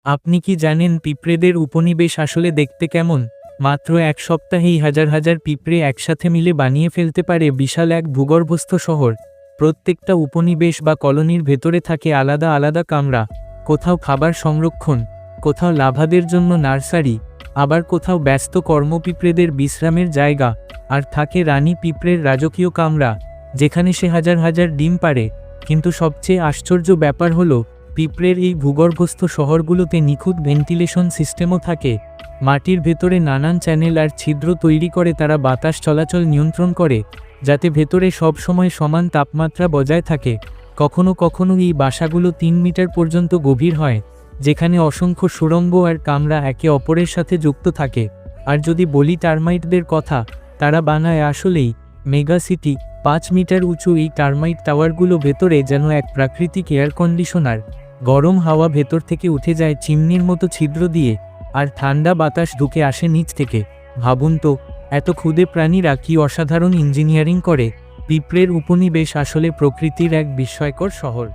আপনি কি জানেন পিঁপড়েদের উপনিবেশ আসলে দেখতে কেমন? মাত্র এক সপ্তাহেই হাজার হাজার পিঁপড়ে একসাথে মিলে বানিয়ে ফেলতে পারে বিশাল এক ভূগর্ভস্থ শহর। প্রত্যেকটা উপনিবেশ বা কলোনির ভেতরে থাকে আলাদা আলাদা কামরা। কোথাও খাবার সংরক্ষণ, কোথাও লাভাদের জন্য নার্সারি, আবার কোথাও ব্যস্ত কর্মপিঁপড়েদের বিশ্রামের জায়গা। আর থাকে রানী পিঁপড়ের রাজকীয় কামরা, যেখানে সে হাজার হাজার ডিম পাড়ে। কিন্তু সবচেয়ে আশ্চর্য ব্যাপার হলো, পিঁপড়ের এই ভূগর্ভস্থ শহরগুলোতে নিখুঁত ভেন্টিলেশন সিস্টেমও থাকে। মাটির ভেতরে নানান চ্যানেল আর ছিদ্র তৈরি করে তারা বাতাস চলাচল নিয়ন্ত্রণ করে, যাতে ভেতরে সব সময় সমান তাপমাত্রা বজায় থাকে। কখনো কখনো এই বাসাগুলো 3 মিটার পর্যন্ত গভীর হয়, যেখানে অসংখ্য সুড়ঙ্গ আর কামরা একে অপরের সাথে যুক্ত থাকে। আর যদি বলি টারমাইটদের কথা, তারা বানায় আসলেই মেগা সিটি। 5 মিটার উঁচু এই টারমাইট টাওয়ারগুলো ভেতরে যেন এক প্রাকৃতিক এয়ার কন্ডিশনার। গরম হাওয়া ভেতর থেকে উঠে যায় চিমনির মতো ছিদ্র দিয়ে, আর ঠান্ডা বাতাস ঢুকে আসে নিচ থেকে। ভাবুন তো, এত ক্ষুদে প্রাণীরা কি অসাধারণ ইঞ্জিনিয়ারিং করে। পিঁপড়ের উপনিবেশ আসলে প্রকৃতির এক বিস্ময়কর শহর।